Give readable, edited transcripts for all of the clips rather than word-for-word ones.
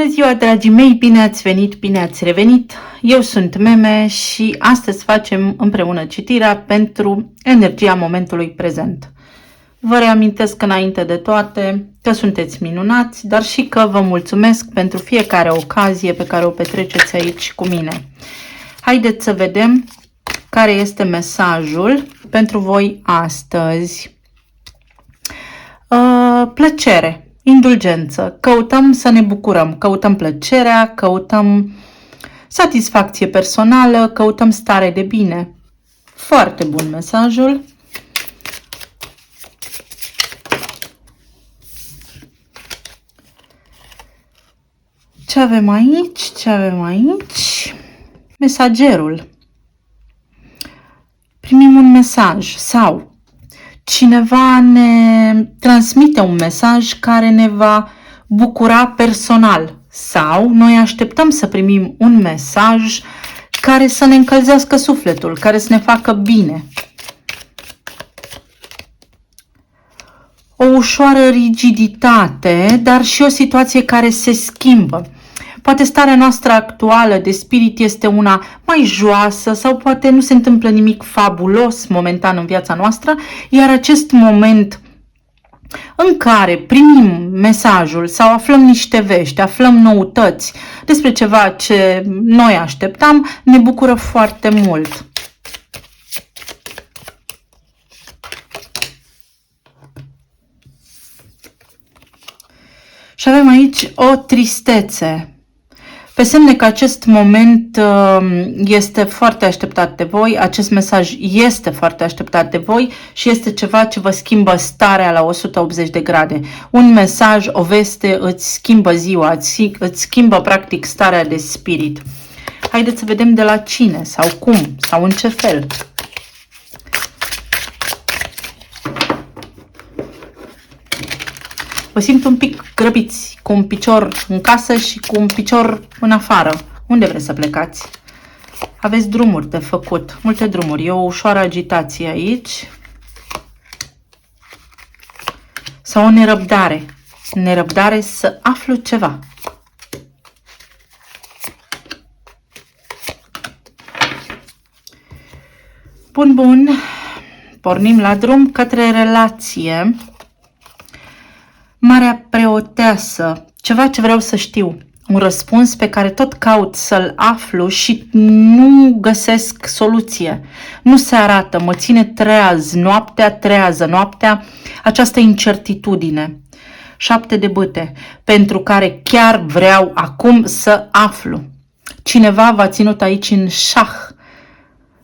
Bună ziua, dragii mei! Bine ați venit, bine ați revenit! Eu sunt Meme și astăzi facem împreună citirea pentru energia momentului prezent. Vă reamintesc înainte de toate că sunteți minunați, dar și că vă mulțumesc pentru fiecare ocazie pe care o petreceți aici cu mine. Haideți să vedem care este mesajul pentru voi astăzi. Plăcere. Indulgență. Căutăm să ne bucurăm, căutăm plăcerea, căutăm satisfacție personală, căutăm stare de bine. Foarte bun mesajul. Ce avem aici? Ce avem aici? Mesagerul. Primim un mesaj sau cineva ne transmite un mesaj care ne va bucura personal sau noi așteptăm să primim un mesaj care să ne încălzească sufletul, care să ne facă bine. O ușoară rigiditate, dar și o situație care se schimbă. Poate starea noastră actuală de spirit este una mai joasă sau poate nu se întâmplă nimic fabulos momentan în viața noastră, iar acest moment în care primim mesajul sau aflăm niște vești, aflăm noutăți despre ceva ce noi așteptam, ne bucură foarte mult. Și avem aici o tristețe. Pe semne că acest moment este foarte așteptat de voi, acest mesaj este foarte așteptat de voi și este ceva ce vă schimbă starea la 180 de grade. Un mesaj, o veste îți schimbă ziua, îți schimbă practic starea de spirit. Haideți să vedem de la cine sau cum sau în ce fel. Vă simt un pic grăbiți, cu un picior în casă și cu un picior în afară. Unde vreți să plecați? Aveți drumuri de făcut, multe drumuri. E o ușoară agitație aici. Sau o nerăbdare. Nerăbdare să aflu ceva. Bun. Pornim la drum către relație. Marea preoteasă, ceva ce vreau să știu, un răspuns pe care tot caut să-l aflu și nu găsesc soluție. Nu se arată, mă ține treaz, noaptea, această incertitudine. 7 de bâte, pentru care chiar vreau acum să aflu. Cineva v-a ținut aici în șah,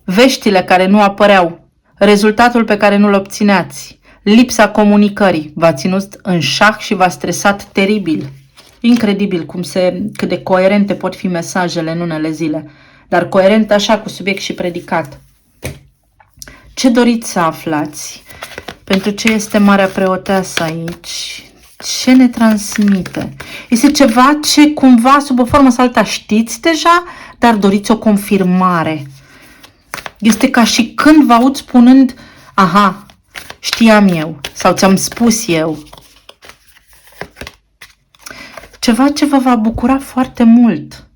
veștile care nu apăreau, rezultatul pe care nu-l obțineați. Lipsa comunicării v-a ținut în șah și v-a stresat teribil. Incredibil cât de coerente pot fi mesajele în unele zile, dar coerent așa cu subiect și predicat. Ce doriți să aflați? Pentru ce este Marea Preoteasă aici? Ce ne transmite? Este ceva ce cumva sub o formă sau alta știți deja, dar doriți o confirmare. Este ca și când vă aud spunând, aha, știam eu sau ți-am spus eu. Ceva ce vă va bucura foarte mult.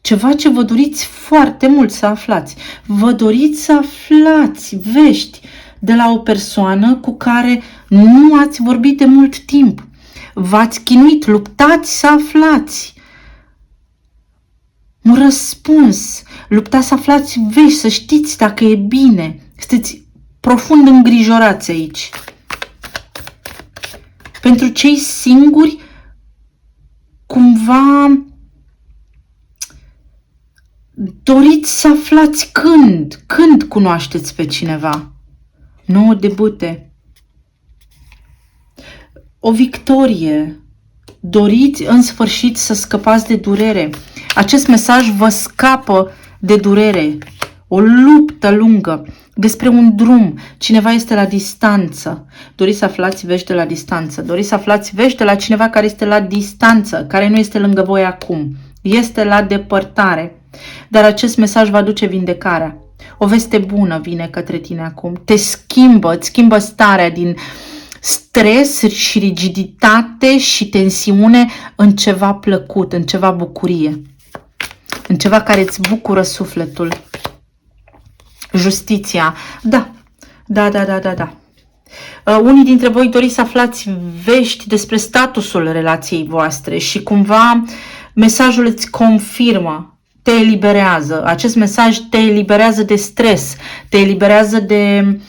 Ceva ce vă doriți foarte mult să aflați. Vă doriți să aflați vești de la o persoană cu care nu ați vorbit de mult timp. V-ați chinuit, luptați să aflați un răspuns. Luptați să aflați vești, să știți dacă e bine. Sunteți profund îngrijorați aici. Pentru cei singuri, cumva doriți să aflați când cunoașteți pe cineva. 9 de bâte. O victorie. Doriți în sfârșit să scăpați de durere. Acest mesaj vă scapă de durere. O luptă lungă. Despre un drum, cineva este la distanță. Doriți să aflați vești de la distanță. Doriți să aflați vești de la cineva care este la distanță, care nu este lângă voi acum. Este la depărtare. Dar acest mesaj va aduce vindecarea. O veste bună vine către tine acum. Te schimbă, îți schimbă starea din stres și rigiditate și tensiune în ceva plăcut, în ceva bucurie, în ceva care îți bucură sufletul. Justiția. Da. Unii dintre voi doriți să aflați vești despre statusul relației voastre și cumva mesajul îți confirmă, te eliberează. Acest mesaj te eliberează de stres, te eliberează de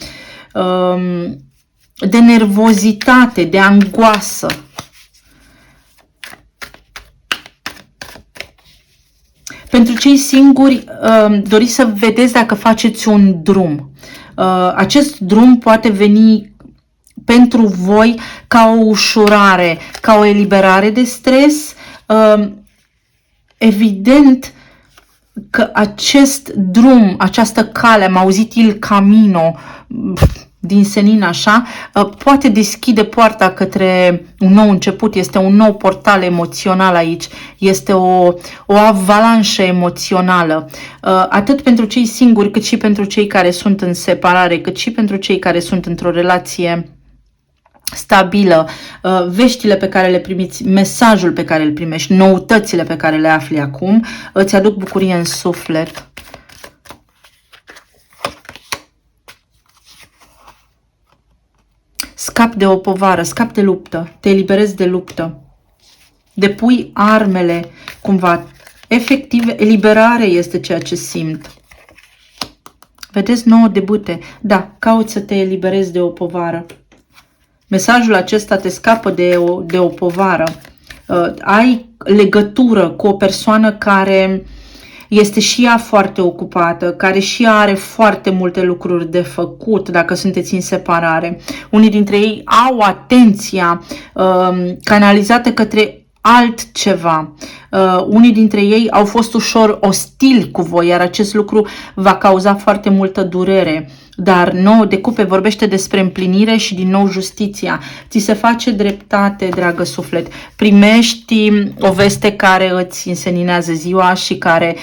nervozitate, de angoasă. Pentru cei singuri, doriți să vedeți dacă faceți un drum. Acest drum poate veni pentru voi ca o ușurare, ca o eliberare de stres. Evident că acest drum, această cale, am auzit il camino din senin așa, poate deschide poarta către un nou început, este un nou portal emoțional aici, este o avalanșă emoțională, atât pentru cei singuri, cât și pentru cei care sunt în separare, cât și pentru cei care sunt într-o relație stabilă, veștile pe care le primiți, mesajul pe care îl primești, noutățile pe care le afli acum, îți aduc bucurie în suflet. Scap de o povară, scap de luptă, te eliberezi de luptă, depui armele, cumva, efectiv, eliberare este ceea ce simt. Vedeți, 9 de bâte, da, cauți să te eliberezi de o povară. Mesajul acesta te scapă de o povară. Ai legătură cu o persoană care este și ea foarte ocupată, care și ea are foarte multe lucruri de făcut dacă sunteți în separare. Unii dintre ei au atenția canalizată către altceva. Unii dintre ei au fost ușor ostili cu voi, iar acest lucru va cauza foarte multă durere. Dar 9 de cupe vorbește despre împlinire și din nou justiția. Ți se face dreptate, dragă suflet. Primești o veste care îți înseninează ziua și care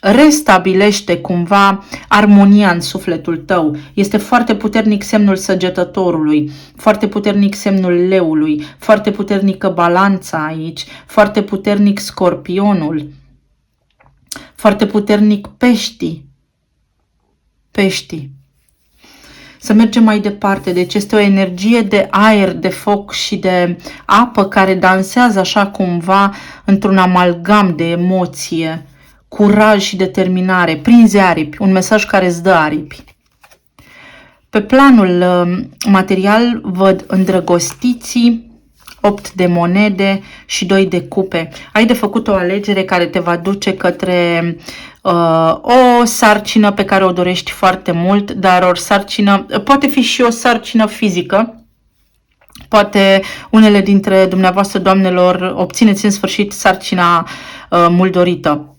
restabilește cumva armonia în sufletul tău. Este foarte puternic semnul Săgetătorului, foarte puternic semnul Leului, foarte puternică Balanța aici, foarte puternic Scorpionul, foarte puternic Peștii. Să mergem mai departe. Deci este o energie de aer, de foc și de apă care dansează așa cumva într-un amalgam de emoție, curaj și determinare. Prinzi aripi, un mesaj care îți dă aripi. Pe planul material văd îndrăgostiții, 8 de monede și 2 de cupe. Ai de făcut o alegere care te va duce către o sarcină pe care o dorești foarte mult, dar o sarcină, poate fi și o sarcină fizică. Poate unele dintre dumneavoastră, doamnelor, obțineți în sfârșit sarcina mult dorită.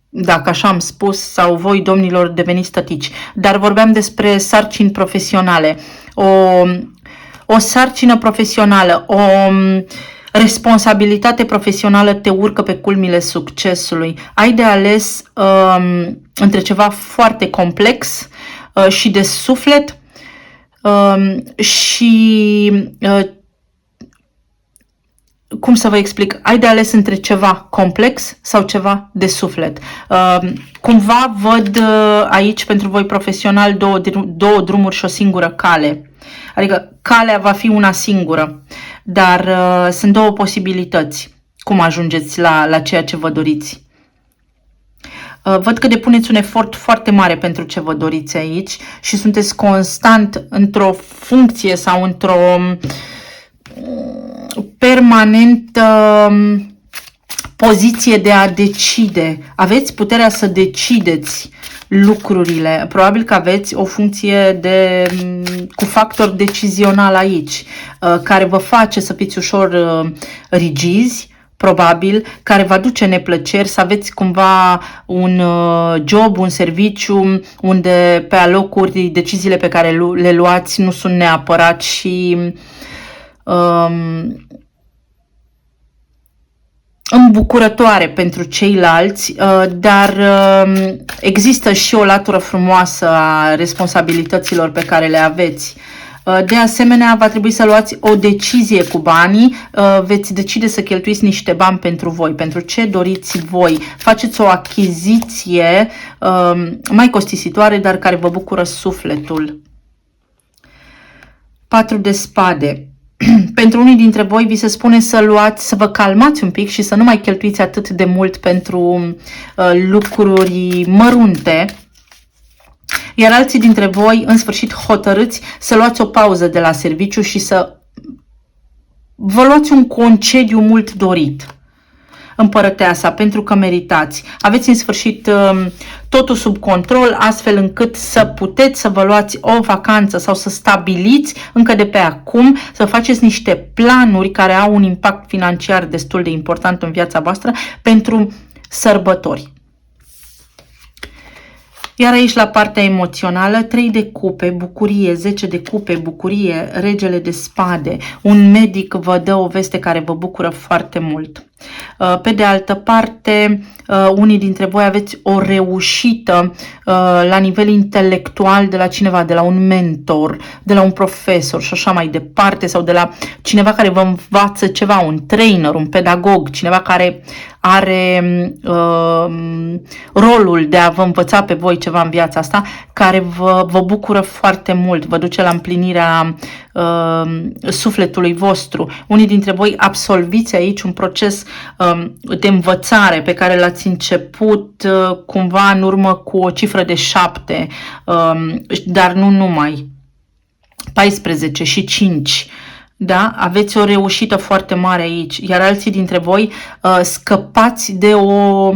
Dacă așa am spus, sau voi, domnilor, deveniți tătici. Dar vorbeam despre sarcini profesionale. O sarcină profesională, o responsabilitate profesională te urcă pe culmile succesului. Ai de ales între ceva foarte complex și de suflet și cum să vă explic, ai de ales între ceva complex sau ceva de suflet. Cumva văd aici pentru voi profesional două drumuri și o singură cale. Adică calea va fi una singură, dar sunt două posibilități cum ajungeți la ceea ce vă doriți. Văd că depuneți un efort foarte mare pentru ce vă doriți aici și sunteți constant într-o funcție sau într-o permanentă poziție de a decide. Aveți puterea să decideți lucrurile. Probabil că aveți o funcție cu factor decizional aici, care vă face să fiți ușor rigizi, probabil, care vă aduce neplăceri, să aveți cumva un job, un serviciu, unde pe alocuri deciziile pe care le luați nu sunt neapărat și îmbucurătoare pentru ceilalți, dar există și o latură frumoasă a responsabilităților pe care le aveți. De asemenea, va trebui să luați o decizie cu banii, veți decide să cheltuiți niște bani pentru voi, pentru ce doriți voi. Faceți o achiziție mai costisitoare, dar care vă bucură sufletul. 4 de spade. Pentru unii dintre voi vi se spune să vă calmați un pic și să nu mai cheltuiți atât de mult pentru lucruri mărunte. Iar alții dintre voi, în sfârșit, hotărâți să luați o pauză de la serviciu și să vă luați un concediu mult dorit. Împărăteasa, pentru că meritați. Aveți în sfârșit totul sub control, astfel încât să puteți să vă luați o vacanță sau să stabiliți încă de pe acum, să faceți niște planuri care au un impact financiar destul de important în viața voastră pentru sărbători. Iar aici la partea emoțională, 3 de cupe, bucurie, 10 de cupe, bucurie, regele de spade. Un medic vă dă o veste care vă bucură foarte mult. Pe de altă parte, unii dintre voi aveți o reușită la nivel intelectual de la cineva, de la un mentor, de la un profesor și așa mai departe, sau de la cineva care vă învață ceva, un trainer, un pedagog, cineva care are rolul de a vă învăța pe voi ceva în viața asta, care vă bucură foarte mult, vă duce la împlinirea sufletului vostru. Unii dintre voi absolviți aici un proces de învățare pe care l-ați început cumva în urmă cu o cifră de 7, dar nu numai, 14 și 5. Da? Aveți o reușită foarte mare aici, iar alții dintre voi scăpați de o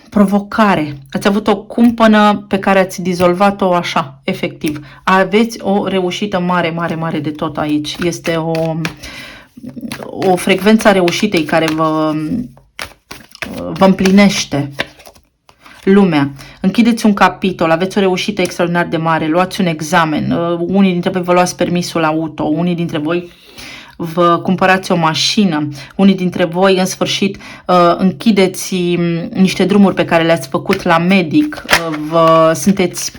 provocare. Ați avut o cumpănă pe care ați dizolvat-o așa, efectiv. Aveți o reușită mare, mare, mare de tot aici. Este o frecvență a reușitei care vă împlinește lumea. Închideți un capitol, aveți o reușită extraordinar de mare, luați un examen, unii dintre voi vă luați permisul auto, unii dintre voi vă cumpărați o mașină, unii dintre voi în sfârșit închideți niște drumuri pe care le-ați făcut la medic, sunteți,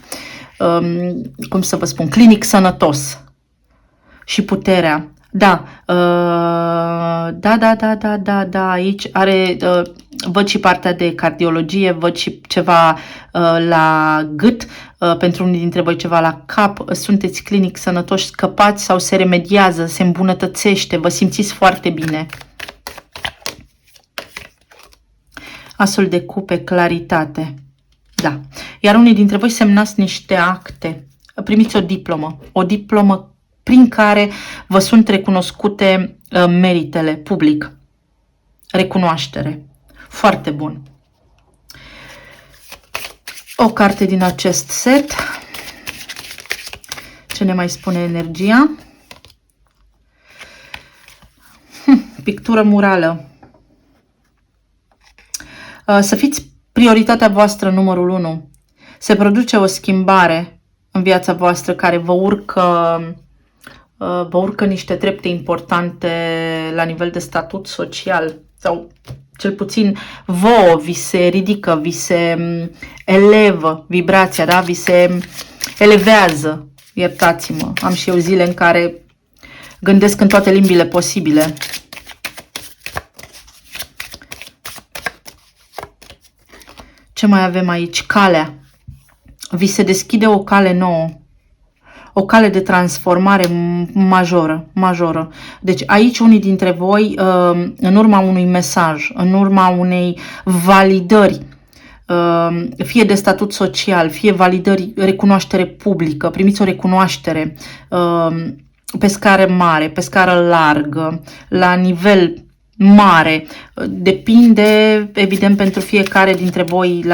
cum să vă spun, clinic sănătos. Și puterea. Da, da, aici are, văd și partea de cardiologie, văd și ceva la gât, pentru unii dintre voi ceva la cap, sunteți clinic sănătoși, scăpați sau se remediază, se îmbunătățește, vă simțiți foarte bine. Asul de cupe, claritate. Da, iar unii dintre voi semnați niște acte, primiți o diplomă prin care vă sunt recunoscute meritele public. Recunoaștere. Foarte bun. O carte din acest set. Ce ne mai spune energia? Pictură murală. Să fiți prioritatea voastră numărul 1. Se produce o schimbare în viața voastră care vă urcă niște trepte importante la nivel de statut social, sau cel puțin vouă vi se ridică, vi se elevă vibrația, da? Vi se elevează. Iertați-mă, am și eu zile în care gândesc în toate limbile posibile. Ce mai avem aici? Calea. Vi se deschide o cale nouă. O cale de transformare majoră. Deci aici unii dintre voi, în urma unui mesaj, în urma unei validări, fie de statut social, fie validări, recunoaștere publică, primiți o recunoaștere pe scară mare, pe scară largă, la nivel mare. Depinde, evident, pentru fiecare dintre voi,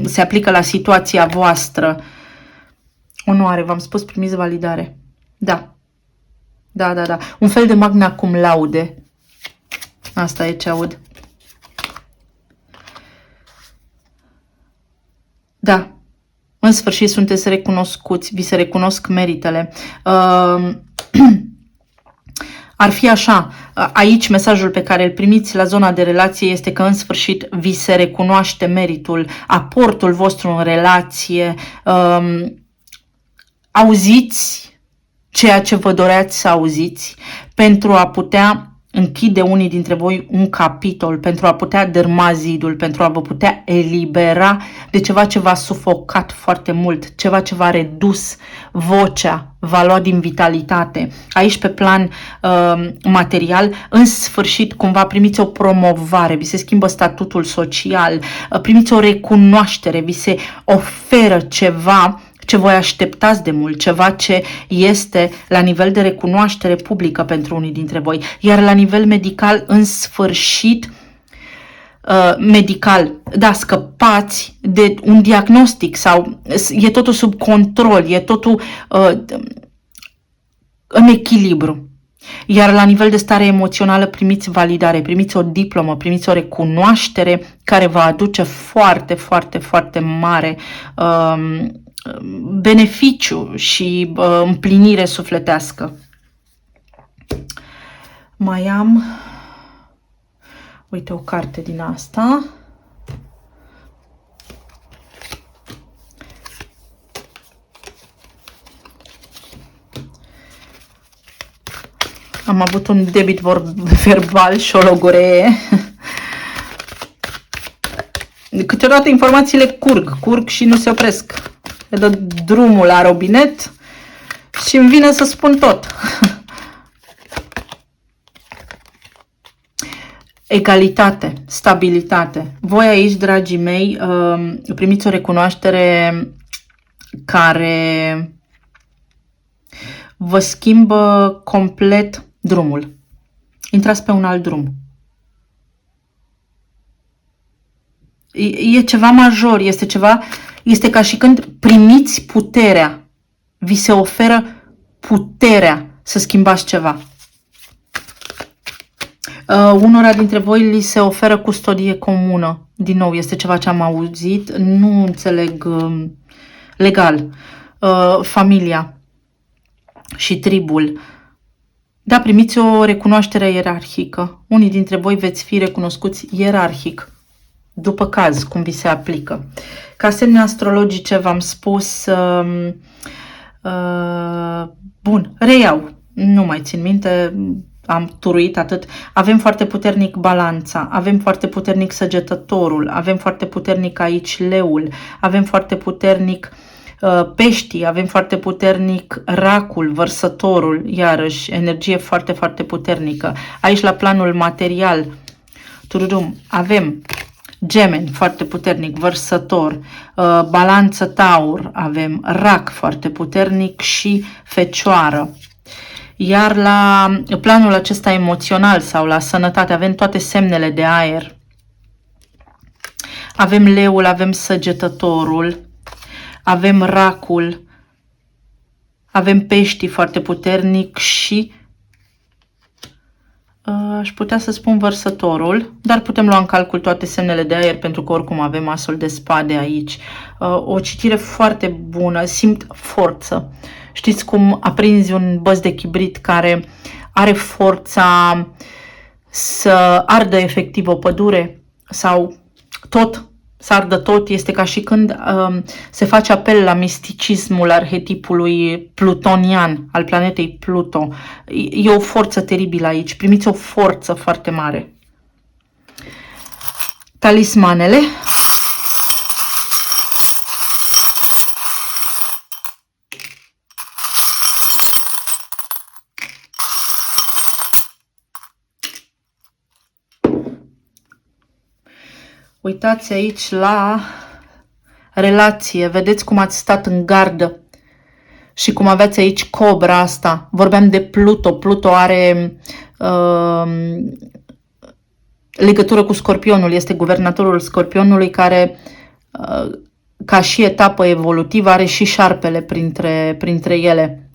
se aplică la situația voastră. Onoare, v-am spus, primiți validare. Da. Un fel de magna cum laude. Asta e ce aud. Da. În sfârșit sunteți recunoscuți, vi se recunosc meritele. Ar fi așa, aici mesajul pe care îl primiți la zona de relație este că în sfârșit vi se recunoaște meritul, aportul vostru în relație, auziți ceea ce vă doreați să auziți pentru a putea închide unii dintre voi un capitol, pentru a putea dărma zidul, pentru a vă putea elibera de ceva ce v-a sufocat foarte mult, ceva ce v-a redus vocea, v-a luat din vitalitate. Aici, pe plan material, în sfârșit, cumva primiți o promovare, vi se schimbă statutul social, primiți o recunoaștere, vi se oferă ceva ce voi așteptați de mult, ceva ce este la nivel de recunoaștere publică pentru unii dintre voi. Iar la nivel medical, în sfârșit, scăpați de un diagnostic sau e totul sub control, e totul în echilibru. Iar la nivel de stare emoțională primiți validare, primiți o diplomă, primiți o recunoaștere care va aduce foarte, foarte, foarte mare beneficiu și împlinire sufletească. Mai am, uite, o carte din asta. Am avut un debit verbal și o logoree. Câteodată informațiile curg și nu se opresc. Le dă drumul la robinet și îmi vine să spun tot. Egalitate, stabilitate. Voi aici, dragii mei, primiți o recunoaștere care vă schimbă complet drumul. Intrați pe un alt drum. E ceva major, este ca și când primiți puterea, vi se oferă puterea să schimbați ceva. Unora dintre voi li se oferă custodie comună. Din nou, este ceva ce am auzit, nu înțeleg legal. Familia și tribul. Da, primiți o recunoaștere ierarhică. Unii dintre voi veți fi recunoscuți ierarhic, după caz, cum vi se aplică. Ca semne astrologice v-am spus, bun, reiau, nu mai țin minte, am turuit atât. Avem foarte puternic balanța, avem foarte puternic săgetătorul, avem foarte puternic aici leul, avem foarte puternic peștii, avem foarte puternic racul, vărsătorul, iarăși, energie foarte, foarte puternică. Aici, la planul material, avem Gemeni, foarte puternic, vărsător, balanță taur, avem rac foarte puternic și fecioară. Iar la planul acesta emoțional sau la sănătate avem toate semnele de aer. Avem leul, avem săgetătorul, avem racul, avem peștii foarte puternic și aș putea să spun vărsătorul, dar putem lua în calcul toate semnele de aer pentru că oricum avem asul de spade aici. O citire foarte bună, simt forță. Știți cum aprinzi un băț de chibrit care are forța să ardă efectiv o pădure sau tot, să ardă tot, este ca și când se face apel la misticismul arhetipului plutonian, al planetei Pluto. E o forță teribilă aici, primiți o forță foarte mare. Talismanele. Uitați aici la relație, vedeți cum ați stat în gardă și cum aveți aici cobra asta. Vorbeam de Pluto. Pluto are legătură cu Scorpionul, este guvernatorul Scorpionului care, ca și etapă evolutivă, are și șarpele printre ele.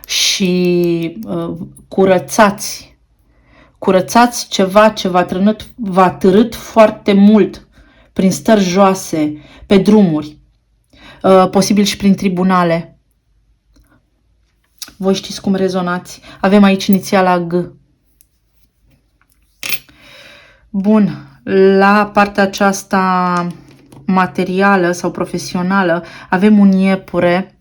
Și curățați ceva ce v-a târât foarte mult prin stări joase, pe drumuri, posibil și prin tribunale. Voi știți cum rezonați. Avem aici inițiala G. Bun, la partea aceasta materială sau profesională avem un iepure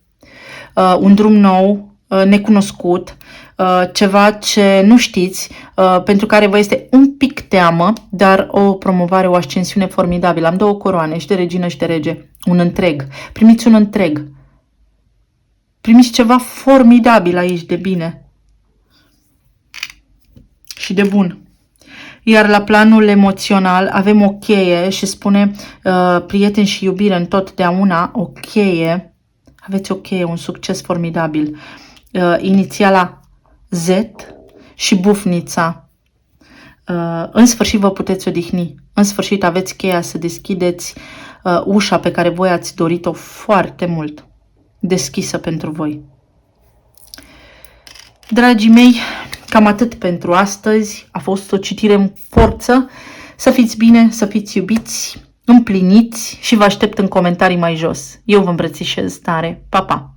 un drum nou, necunoscut, ceva ce nu știți, pentru care vă este un pic teamă, dar o promovare, o ascensiune formidabilă. Am 2 coroane, și de regină și de rege. Un întreg. Primiți un întreg. Primiți ceva formidabil aici, de bine și de bun. Iar la planul emoțional avem o cheie și spune prieteni și iubire întotdeauna, o cheie, aveți o cheie, un succes formidabil. Inițiala Z și bufnița. În sfârșit vă puteți odihni. În sfârșit aveți cheia să deschideți ușa pe care voi ați dorit-o foarte mult, deschisă pentru voi. Dragii mei, cam atât pentru astăzi. A fost o citire în forță. Să fiți bine, să fiți iubiți, împliniți și vă aștept în comentarii mai jos. Eu vă îmbrățișez tare. Pa, pa!